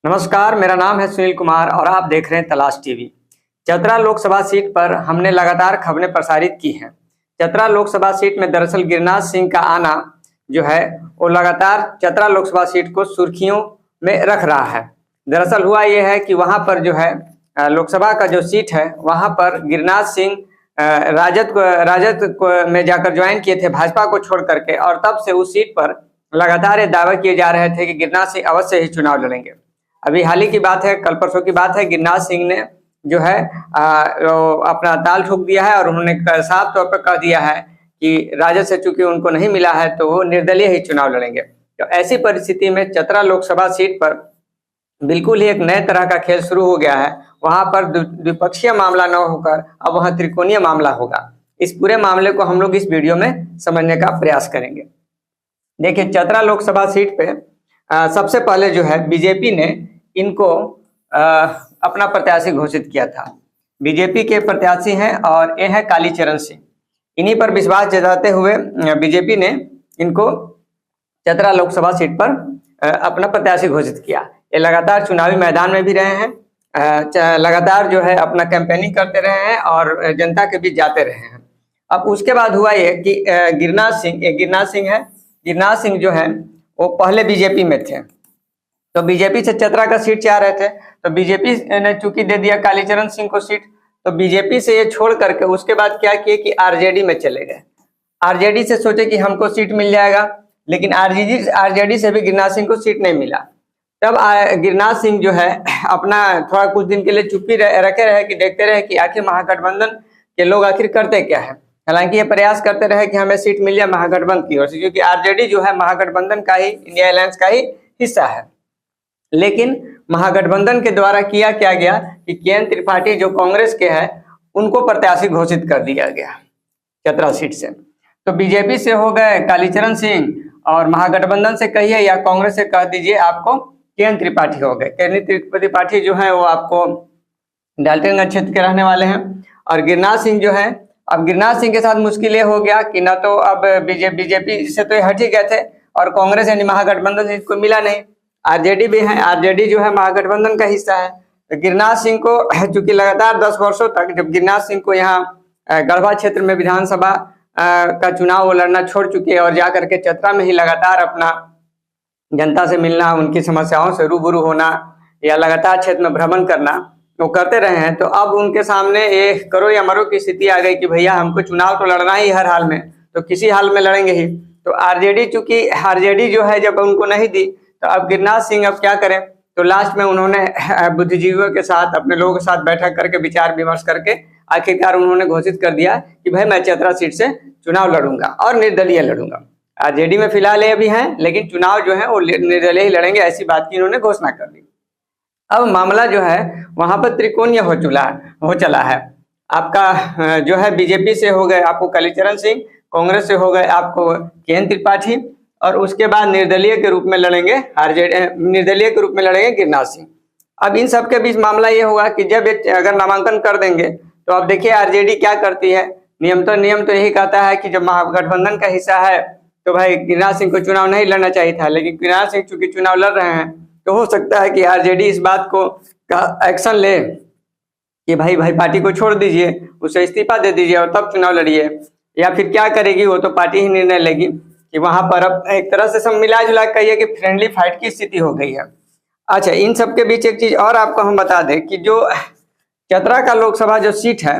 नमस्कार, मेरा नाम है सुनील कुमार और आप देख रहे हैं तलाश टीवी। चतरा लोकसभा सीट पर हमने लगातार खबरें प्रसारित की हैं। चतरा लोकसभा सीट में दरअसल गिरिराज सिंह का आना जो है वो लगातार चतरा लोकसभा सीट को सुर्खियों में रख रहा है। दरअसल हुआ ये है कि वहां पर जो है लोकसभा का जो सीट है वहां पर गिरिराज सिंह राजद में जाकर ज्वाइन किए थे भाजपा को छोड़ करके, और तब से उस सीट पर लगातार ये दावा किए जा रहे थे कि गिरिराज सिंह अवश्य ही चुनाव लड़ेंगे। अभी हाल ही की बात है, कल परसों की बात है, गिरिराज सिंह ने जो है अपना ताल ठोक दिया है और उन्होंने साफ तौर पर कह दिया है कि राजद से चूंकि उनको नहीं मिला है तो वो निर्दलीय ही चुनाव लड़ेंगे। तो ऐसी परिस्थिति में चतरा लोकसभा सीट पर बिल्कुल ही एक नए तरह का खेल शुरू हो गया है। वहां पर द्विपक्षीय मामला न होकर अब वहां त्रिकोणीय मामला होगा। इस पूरे मामले को हम लोग इस वीडियो में समझने का प्रयास करेंगे। देखिए, चतरा लोकसभा सीट पे सबसे पहले जो है बीजेपी ने इनको अपना प्रत्याशी घोषित किया था। बीजेपी के प्रत्याशी हैं और ये है कालीचरण सिंह। इन्हीं पर विश्वास जताते हुए बीजेपी ने इनको चतरा लोकसभा सीट पर अपना प्रत्याशी घोषित किया। ये लगातार चुनावी मैदान में भी रहे हैं, लगातार जो है अपना कैंपेनिंग करते रहे हैं और जनता के बीच जाते रहे हैं। अब उसके बाद हुआ ये कि गिरिराज सिंह जो है वो पहले बीजेपी में थे, तो बीजेपी से चतरा का सीट चाह रहे थे, तो बीजेपी ने चूंकि दे दिया कालीचरण सिंह को सीट, तो बीजेपी से ये छोड़ करके उसके बाद क्या किए कि आरजेडी में चले गए। आरजेडी से सोचे कि हमको सीट मिल जाएगा, लेकिन आरजेडी से भी गिरिराज सिंह को सीट नहीं मिला। तब गिरिराज सिंह जो है अपना थोड़ा कुछ दिन के लिए चुप्पी रखे रहे कि देखते रहे कि आखिर महागठबंधन के लोग आखिर करते क्या है। हालांकि ये प्रयास करते रहे कि हमें सीट मिल जाए महागठबंधन की ओर से, क्योंकि आरजेडी जो है महागठबंधन का ही, इंडिया अलायंस का ही हिस्सा है। लेकिन महागठबंधन के द्वारा किया क्या गया कि के.एन. त्रिपाठी जो कांग्रेस के हैं उनको प्रत्याशी घोषित कर दिया गया चतरा सीट से। तो बीजेपी से हो गए कालीचरण सिंह और महागठबंधन से कहिए या कांग्रेस से कह दीजिए आपको के.एन. त्रिपाठी हो गए। के.एन. त्रिपाठी जो है वो आपको डाल्टनगंज क्षेत्र के रहने वाले हैं। और गिरिराज सिंह जो है, अब गिरिराज सिंह के साथ मुश्किल ये हो गया कि ना तो अब बीजेपी से तो हट ही गए थे और कांग्रेस यानी महागठबंधन से इसको मिला नहीं। आरजेडी भी है, आरजेडी जो है महागठबंधन का हिस्सा है। तो गिरिराज सिंह को चूंकि लगातार 10 वर्षों तक, जब गिरिराज सिंह को यहाँ गढ़वा क्षेत्र में विधानसभा का चुनाव वो लड़ना छोड़ चुके और जाकर के चतरा में ही लगातार अपना जनता से मिलना, उनकी समस्याओं से रूबरू होना या लगातार क्षेत्र में भ्रमण करना वो करते रहे हैं, तो अब उनके सामने ये करो या मरो की स्थिति आ गई कि भैया हमको चुनाव तो लड़ना ही हर हाल में, तो किसी हाल में लड़ेंगे ही। तो आरजेडी जो है जब उनको नहीं दी, तो अब गिरिराज सिंह अब क्या करें, तो लास्ट में उन्होंने बुद्धिजीवियों के साथ, अपने लोगों के साथ बैठक करके विचार विमर्श करके आखिरकार उन्होंने घोषित कर दिया कि भाई मैं चतरा सीट से चुनाव लड़ूंगा और निर्दलीय लड़ूंगा। आरजेडी में फिलहाल ये भी हैं, लेकिन चुनाव जो है वो निर्दलीय ही लड़ेंगे, ऐसी बात की इन्होंने घोषणा कर दी। अब मामला जो है वहां पर त्रिकोणीय हो चला है। आपका जो है बीजेपी से हो गए आपको कालीचरण सिंह, कांग्रेस से हो गए आपको के.एन. त्रिपाठी, और उसके बाद निर्दलीय के रूप में लड़ेंगे गिरिराज सिंह। अब इन सब के बीच मामला ये होगा कि जब अगर नामांकन कर देंगे तो अब देखिए आरजेडी क्या करती है। नियम तो यही कहता है कि जब महागठबंधन का हिस्सा है तो भाई गिरिराज सिंह को चुनाव नहीं लड़ना चाहिए था, लेकिन गिरिराज सिंह चूंकि चुनाव लड़ रहे हैं तो हो सकता है कि आरजेडी इस बात को का एक्शन ले कि भाई पार्टी को छोड़ दीजिए, उसे इस्तीफा दे दीजिए और तब चुनाव लड़िए, या फिर क्या करेगी वो तो पार्टी ही निर्णय लेगी कि वहां पर अब एक तरह से सब मिला जुला कहिए कि फ्रेंडली फाइट की स्थिति हो गई है। अच्छा, इन सब के बीच एक चीज और आपको हम बता दें कि जो चतरा का लोकसभा जो सीट है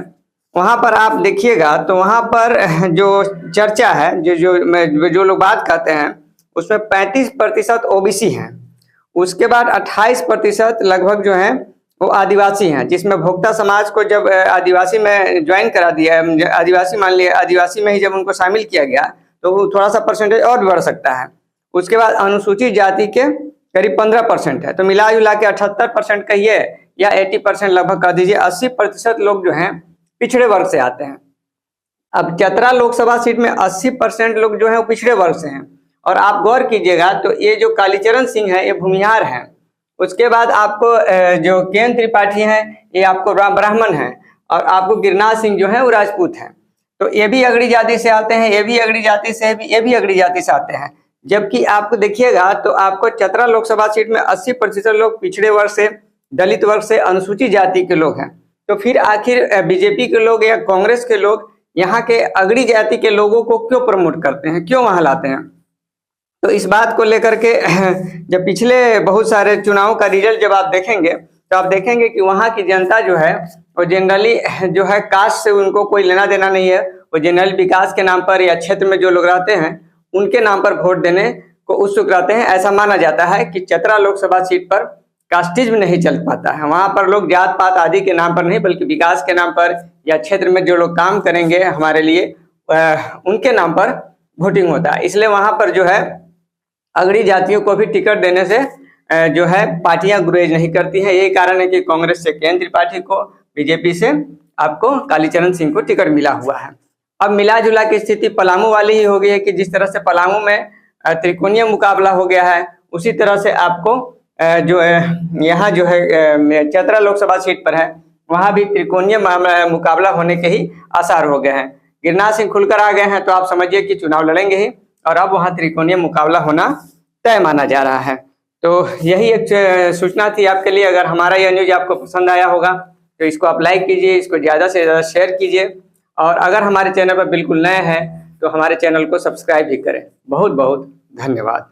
वहां पर आप देखिएगा तो वहां पर जो चर्चा है, जो लोग बात कहते हैं उसमें 35% ओबीसी हैं, उसके बाद 28% लगभग जो है वो आदिवासी हैं, जिसमें भोक्ता समाज को जब आदिवासी में ज्वाइन करा दिया, आदिवासी मान लिया, आदिवासी में ही जब उनको शामिल किया गया तो थोड़ा सा परसेंटेज और भी बढ़ सकता है। उसके बाद अनुसूचित जाति के करीब 15% है, तो मिला जुला के 78% कहिए या 80% लगभग कह दीजिए, 80% लोग जो हैं पिछड़े वर्ग से आते हैं। अब चतरा लोकसभा सीट में 80% लोग जो है वो पिछड़े वर्ग से हैं। और आप गौर कीजिएगा तो ये जो कालीचरण सिंह है ये भूमिहार हैं, उसके बाद आपको जो के.एन. त्रिपाठी हैं ये आपको ब्राह्मण हैं, और आपको गिरिराज सिंह जो है वो राजपूत हैं। तो ये भी अगड़ी जाति से आते हैं, ये भी अगड़ी जाति से आते हैं। जबकि आपको देखिएगा तो आपको चतरा लोकसभा सीट में 80% लोग पिछड़े वर्ग से, दलित वर्ग से, अनुसूचित जाति के लोग हैं। तो फिर आखिर बीजेपी के लोग या कांग्रेस के लोग यहाँ के अगड़ी जाति के लोगों को क्यों प्रमोट करते हैं, क्यों वहां लाते हैं? तो इस बात को लेकर के जब पिछले बहुत सारे चुनाव का रिजल्ट जब आप देखेंगे तो आप देखेंगे कि वहां की जनता जो है वो जनरली जो है कास्ट से उनको कोई लेना देना नहीं है। वो जनरल विकास के नाम पर या क्षेत्र में जो लोग रहते हैं उनके नाम पर वोट देने को उत्सुक रहते हैं। ऐसा माना जाता है कि चतरा लोकसभा सीट पर कास्टिज्म नहीं चल पाता है। वहां पर लोग जात पात आदि के नाम पर नहीं बल्कि विकास के नाम पर या क्षेत्र में जो लोग काम करेंगे हमारे लिए उनके नाम पर वोटिंग होता है। इसलिए वहां पर जो है अगड़ी जातियों को भी टिकट देने से जो है पार्टियां गुरेज नहीं करती हैं। यही कारण है कि कांग्रेस से केंद्र त्रिपाठी को, बीजेपी से आपको कालीचरण सिंह को टिकट मिला हुआ है। अब मिला जुला की स्थिति पलामू वाली ही हो गई है कि जिस तरह से पलामू में त्रिकोणीय मुकाबला हो गया है उसी तरह से आपको जो यहाँ जो है चतरा लोकसभा सीट पर है वहां भी त्रिकोणीय मुकाबला होने के ही आसार हो गए हैं। गिरिराज सिंह खुलकर आ गए हैं तो आप समझिए कि चुनाव लड़ेंगे ही और अब वहां त्रिकोणीय मुकाबला होना तय माना जा रहा है। तो यही एक सूचना थी आपके लिए। अगर हमारा यह न्यूज आपको पसंद आया होगा तो इसको आप लाइक कीजिए, इसको ज़्यादा से ज़्यादा शेयर कीजिए और अगर हमारे चैनल पर बिल्कुल नए हैं तो हमारे चैनल को सब्सक्राइब भी करें। बहुत बहुत धन्यवाद।